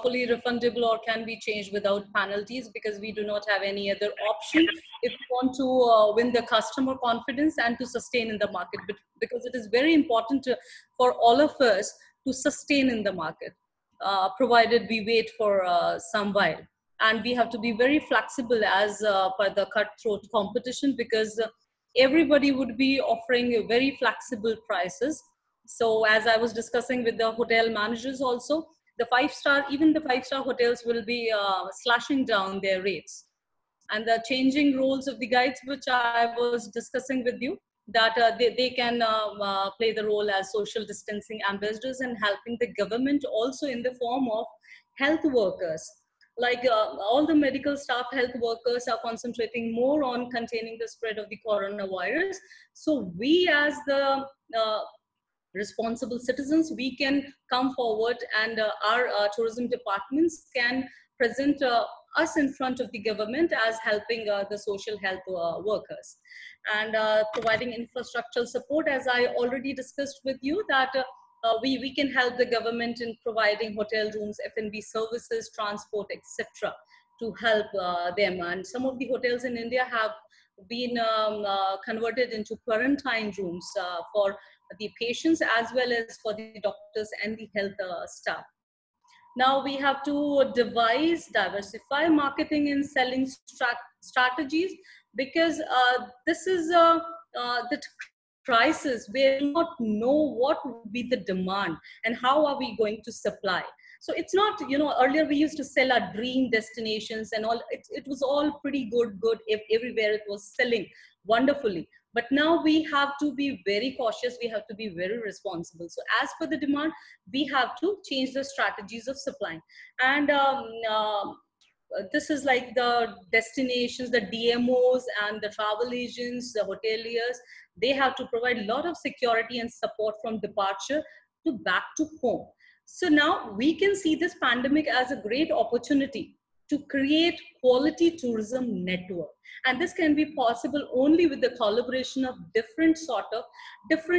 fully refundable or can be changed without penalties, because we do not have any other option if we want to win the customer confidence and to sustain in the market. But because it is very important for all of us to sustain in the market, provided we wait for some while. And we have to be very flexible as per the cutthroat competition, because everybody would be offering very flexible prices. So as I was discussing with the hotel managers also, even the five-star hotels will be slashing down their rates. And the changing roles of the guides, which I was discussing with you, that they can play the role as social distancing ambassadors and helping the government also in the form of health workers. Like all the medical staff, health workers are concentrating more on containing the spread of the coronavirus. So we as the responsible citizens, we can come forward, and our tourism departments can present us in front of the government as helping the social health workers, and providing infrastructural support, as I already discussed with you, that we can help the government in providing hotel rooms, F&B services, transport, etc., to help them. And some of the hotels in India have been converted into quarantine rooms for the patients as well as for the doctors and the health staff. Now we have to diversify marketing and selling strategies, because this is the crisis where we do not know what will be the demand and how are we going to supply. So it's not, earlier we used to sell our dream destinations and all. It was all pretty good. Everywhere it was selling wonderfully. But now we have to be very cautious. We have to be very responsible. So as per the demand, we have to change the strategies of supplying. And this is like the destinations, the DMOs and the travel agents, the hoteliers, they have to provide a lot of security and support from departure to back to home. So now we can see this pandemic as a great opportunity to create quality tourism network. And this can be possible only with the collaboration of different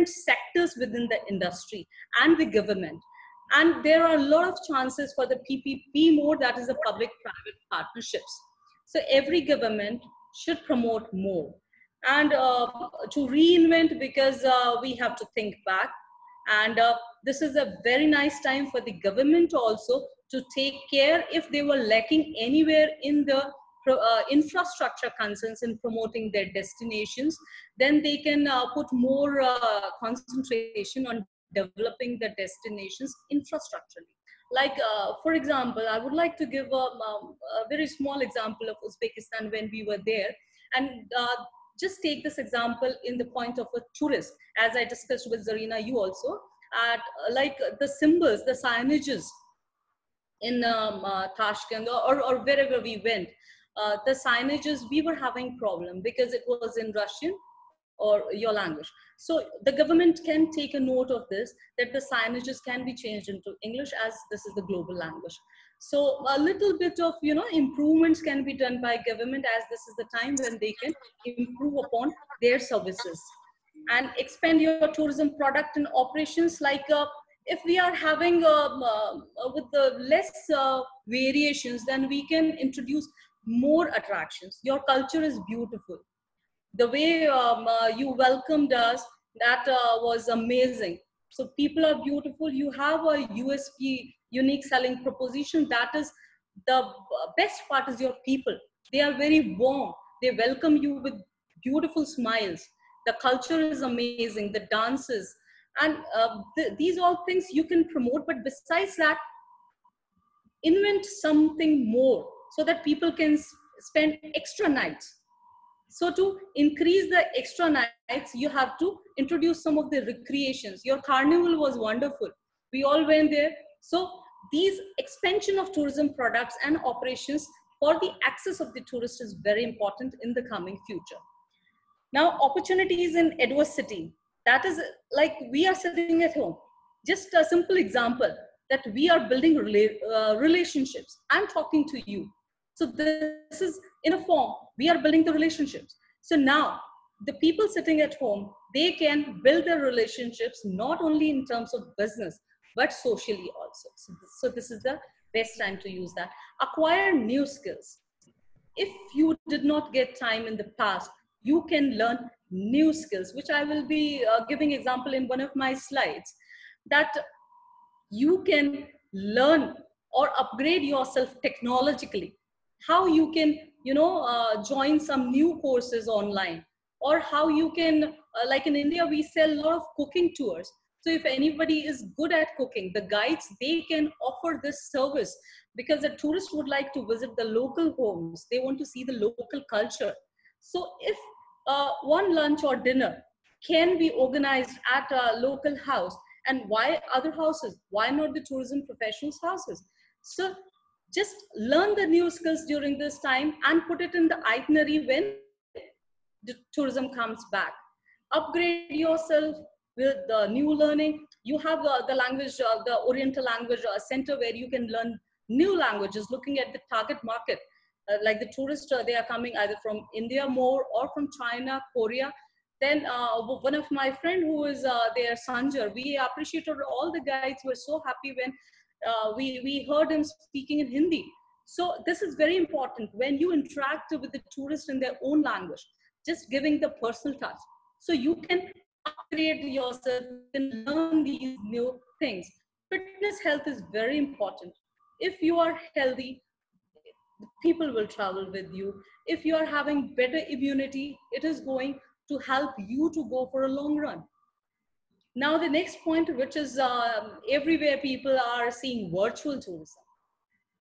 sectors within the industry and the government. And there are a lot of chances for the PPP mode, that is the public-private partnerships. So every government should promote more. And to reinvent, because we have to think back. And this is a very nice time for the government also to take care if they were lacking anywhere in the infrastructure concerns in promoting their destinations, then they can put more concentration on developing the destinations infrastructurally. Like, for example, I would like to give a very small example of Uzbekistan when we were there. And just take this example in the point of a tourist, as I discussed with Zarina, you also, at like the symbols, the signages in Tashkent or wherever we went, the signages, we were having problem because it was in Russian or your language. So the government can take a note of this, that the signages can be changed into English, as this is the global language. So a little bit of, improvements can be done by government, as this is the time when they can improve upon their services and expand your tourism product and operations. Like if we are having with the less variations, then we can introduce more attractions. Your culture is beautiful. The way you welcomed us, that was amazing. So people are beautiful. You have a USP, unique selling proposition. That is the best part, is your people. They are very warm. They welcome you with beautiful smiles. The culture is amazing, the dances. And these all things you can promote. But besides that, invent something more so that people can spend extra nights. So to increase the extra nights, you have to introduce some of the recreations. Your carnival was wonderful. We all went there. So these expansion of tourism products and operations for the access of the tourist is very important in the coming future. Now, opportunities in adversity. That is like we are sitting at home. Just a simple example that we are building relationships. I'm talking to you. So this is in a form, we are building the relationships. So now the people sitting at home, they can build their relationships, not only in terms of business, but socially also. So this is the best time to use that. Acquire new skills. If you did not get time in the past, you can learn new skills, which I will be giving example in one of my slides, that you can learn or upgrade yourself technologically. How you can, join some new courses online, or how you can, like in India, we sell a lot of cooking tours. So if anybody is good at cooking, the guides, they can offer this service, because a tourist would like to visit the local homes. They want to see the local culture. So if one lunch or dinner can be organized at a local house, and why other houses, why not the tourism professionals houses? So just learn the new skills during this time and put it in the itinerary when the tourism comes back. Upgrade yourself with the new learning. You have the language, the Oriental Language Center, where you can learn new languages, looking at the target market. Like the tourists, they are coming either from India more, or from China, Korea. Then one of my friend who is there, Sanjar, we appreciated, all the guides were so happy when we heard him speaking in Hindi. So this is very important when you interact with the tourists in their own language, just giving the personal touch. So you can upgrade yourself, you can learn these new things. Fitness, health is very important. If you are healthy, people will travel with you. If you are having better immunity, it is going to help you to go for a long run. Now, the next point, which is everywhere people are seeing virtual tourism.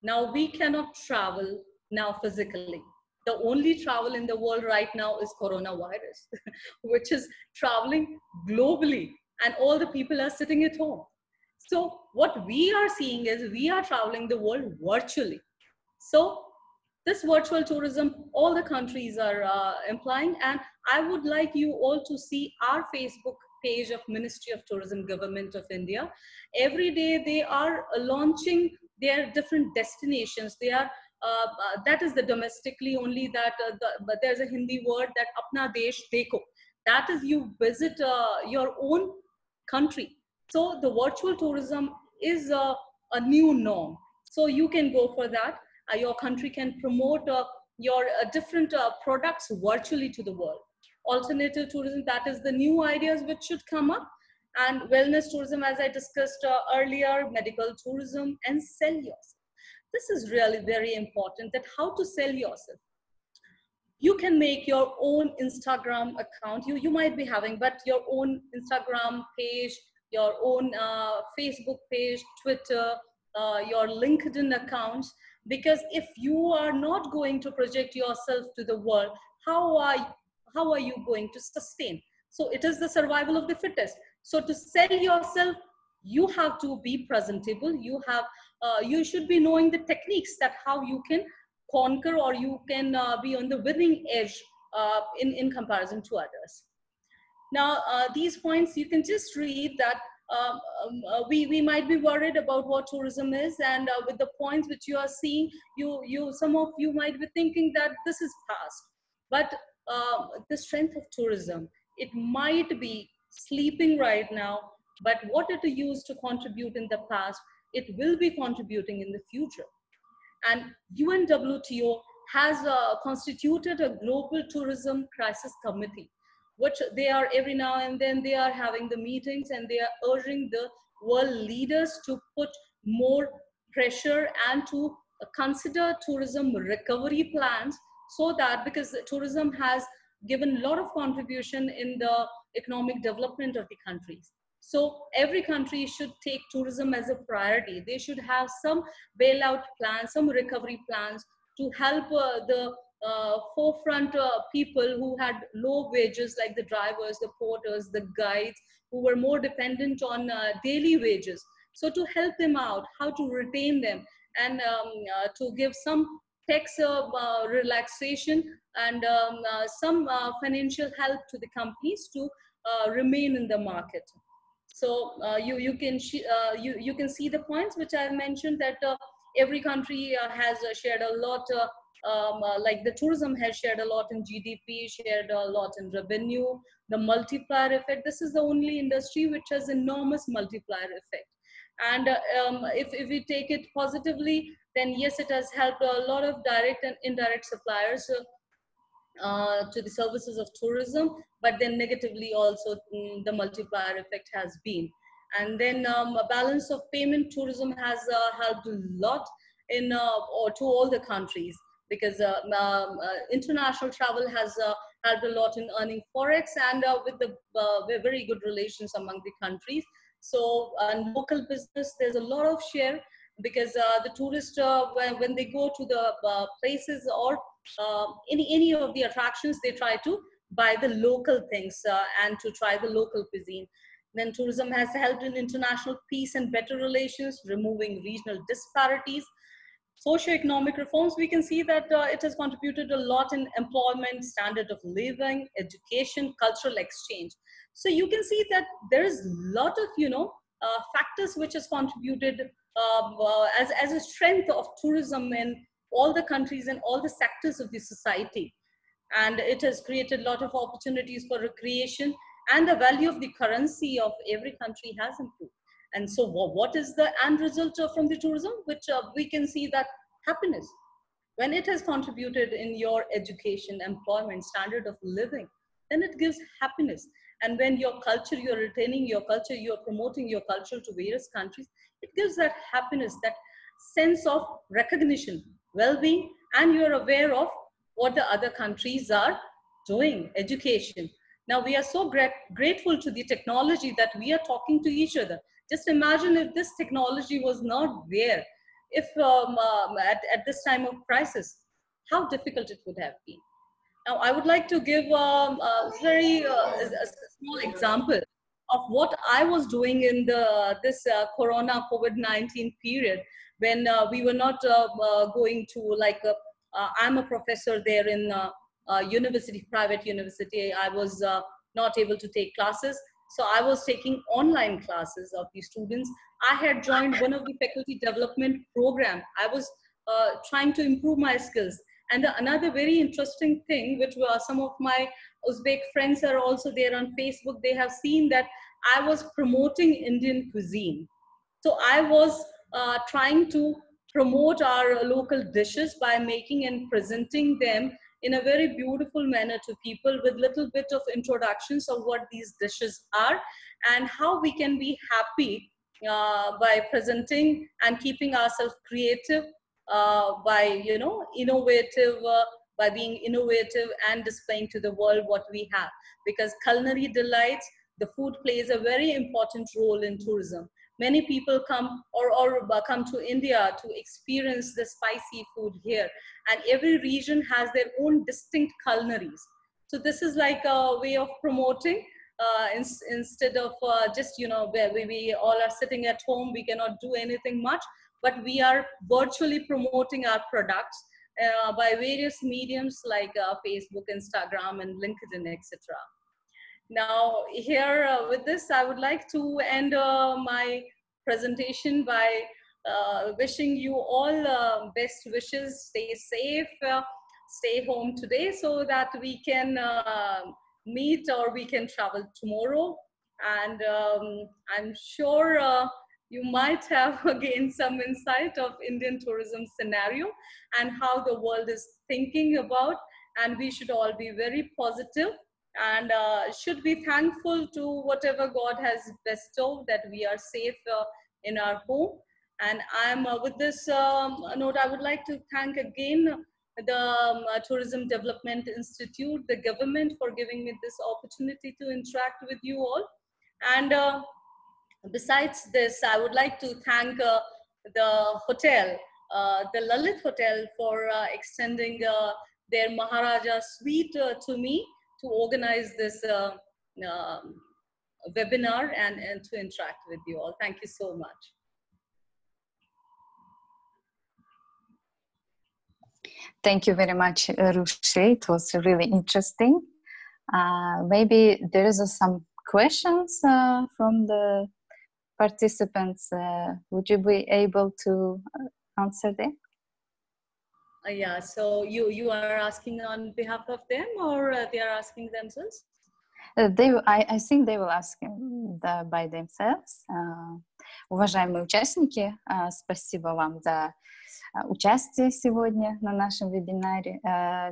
Now, we cannot travel now physically. The only travel in the world right now is coronavirus, which is traveling globally, and all the people are sitting at home. So what we are seeing is we are traveling the world virtually. So this virtual tourism, all the countries are implying, and I would like you all to see our Facebook page of Ministry of Tourism, Government of India. Every day they are launching their different destinations. They are that is the domestically only, that but there's a Hindi word, that apna desh dekho. That is, you visit your own country. So the virtual tourism is a new norm. So you can go for that. Your country can promote your different products virtually to the world. Alternative tourism, that is the new ideas which should come up. And wellness tourism, as I discussed earlier, medical tourism, and sell yourself. This is really very important, that how to sell yourself. You can make your own Instagram account. You might be having, but your own Instagram page, your own Facebook page, Twitter, your LinkedIn accounts. Because if you are not going to project yourself to the world, how are you going to sustain? So it is the survival of the fittest. So to sell yourself, you have to be presentable. You should be knowing the techniques, that how you can conquer, or you can be on the winning edge in comparison to others. Now, these points, you can just read that we might be worried about what tourism is, and with the points which you are seeing, some of you might be thinking that this is past. But the strength of tourism, it might be sleeping right now, but what it used to contribute in the past, it will be contributing in the future. And UNWTO has constituted a global tourism crisis committee, which they are, every now and then they are having the meetings, and they are urging the world leaders to put more pressure and to consider tourism recovery plans, so that, because tourism has given a lot of contribution in the economic development of the countries. So every country should take tourism as a priority. They should have some bailout plans, some recovery plans, to help the forefront people who had low wages, like the drivers, the porters, the guides, who were more dependent on daily wages. So to help them out, how to retain them, and to give some tax relaxation, and some financial help to the companies to remain in the market. So you can see the points which I mentioned, that every country has shared a lot, like the tourism has shared a lot in GDP, shared a lot in revenue, the multiplier effect. This is the only industry which has enormous multiplier effect. And if we take it positively, then yes, it has helped a lot of direct and indirect suppliers to the services of tourism, but then negatively also the multiplier effect has been. And then a balance of payment tourism has helped a lot in or to all the countries, because international travel has helped a lot in earning forex, and with the very good relations among the countries. So local business, there's a lot of share, because the tourists, when they go to the places or any of the attractions, they try to buy the local things and to try the local cuisine. Then tourism has helped in international peace and better relations, removing regional disparities. Socioeconomic reforms, we can see that it has contributed a lot in employment, standard of living, education, cultural exchange. So you can see that there is a lot of factors which has contributed as a strength of tourism in all the countries and all the sectors of the society. And it has created a lot of opportunities for recreation, and the value of the currency of every country has improved. And so what is the end result from the tourism, which we can see that happiness, when it has contributed in your education, employment, standard of living, then it gives happiness. And when your culture, you're retaining your culture, you're promoting your culture to various countries, it gives that happiness, that sense of recognition, well-being, and you're aware of what the other countries are doing, education. Now we are so grateful to the technology that we are talking to each other. Just imagine if this technology was not there, if at this time of crisis, how difficult it would have been. Now, I would like to give a small example of what I was doing in this Corona COVID-19 period, when we were not going to I'm a professor there in university, private university. I was not able to take classes. So I was taking online classes of the students. I had joined one of the faculty development program. I was trying to improve my skills. And another very interesting thing, which were some of my Uzbek friends are also there on Facebook, they have seen that I was promoting Indian cuisine. So I was trying to promote our local dishes by making and presenting them in a very beautiful manner to people, with little bit of introductions of what these dishes are and how we can be happy by presenting and keeping ourselves creative by innovative, by being innovative and displaying to the world what we have. Because culinary delights, the food plays a very important role in tourism. Many people come or come to India to experience the spicy food here, and every region has their own distinct culinaries. So this is like a way of promoting, instead of just where we all are sitting at home, we cannot do anything much, but we are virtually promoting our products by various mediums like Facebook, Instagram, and LinkedIn, etc. Now, here with this, I would like to end my presentation by wishing you all best wishes. Stay safe, stay home today, so that we can meet or we can travel tomorrow. And I'm sure you might have gained some insight of Indian tourism scenario and how the world is thinking about. And we should all be very positive and should be thankful to whatever God has bestowed, that we are safe in our home. And I'm with this note, I would like to thank again the Tourism Development Institute, the government, for giving me this opportunity to interact with you all. And besides this, I would like to thank the hotel, the Lalit Hotel, for extending their Maharaja suite to me to organize this webinar and to interact with you all. Thank you so much. Thank you very much, Rushi. It was really interesting. Maybe there is some questions from the participants. Would you be able to answer them? Yeah, so you are asking on behalf of them, or they are asking themselves? I think they will ask by themselves. Уважаемые участники, спасибо вам за участие сегодня на нашем вебинаре.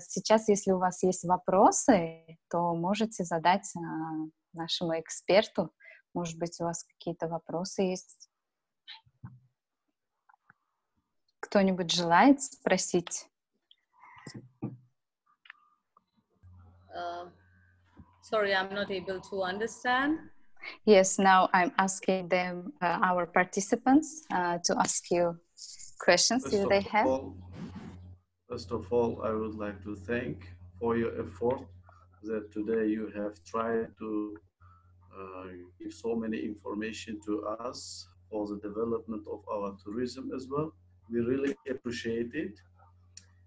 Сейчас, если у вас есть вопросы, то можете задать нашему эксперту. Может быть, у вас какие-то вопросы есть? Кто-нибудь желает спросить? Sorry, I'm not able to understand. Yes, now I'm asking them, our participants, to ask you questions if they have. First of all, I would like to thank for your effort that today you have tried to give so many information to us for the development of our tourism as well. We really appreciate it.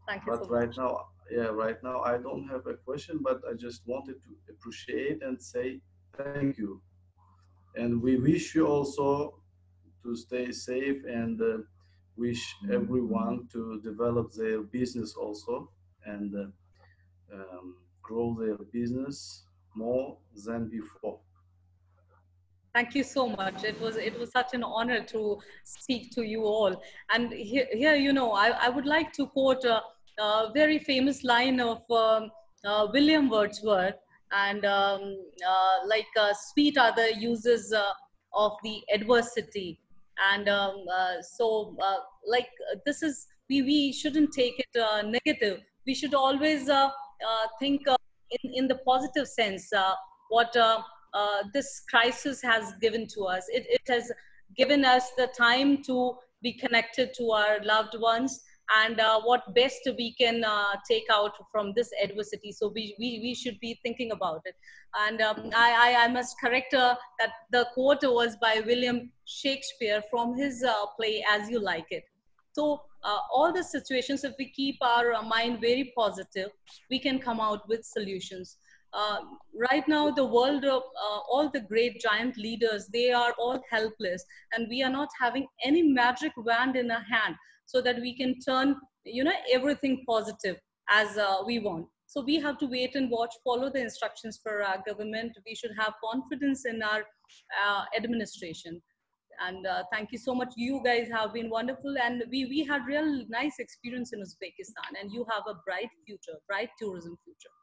Thank you but so right much. right now I don't have a question, but I just wanted to appreciate and say thank you. And we wish you also to stay safe and wish everyone to develop their business also and grow their business more than before. Thank you so much. It was such an honor to speak to you all. And here you know, I would like to quote a very famous line of William Wordsworth, and sweet are the uses of the adversity. And this is, we shouldn't take it negative. We should always think in the positive sense. What this crisis has given to us. It has given us the time to be connected to our loved ones, and what best we can take out from this adversity. So we should be thinking about it. And I must correct that the quote was by William Shakespeare from his play As You Like It. So all the situations, if we keep our mind very positive, we can come out with solutions. Right now, the world of all the great giant leaders, they are all helpless, and we are not having any magic wand in our hand so that we can turn, you know, everything positive as we want. So we have to wait and watch, follow the instructions for our government. We should have confidence in our administration. And thank you so much. You guys have been wonderful, and we had real nice experience in Uzbekistan, and you have a bright future, bright tourism future.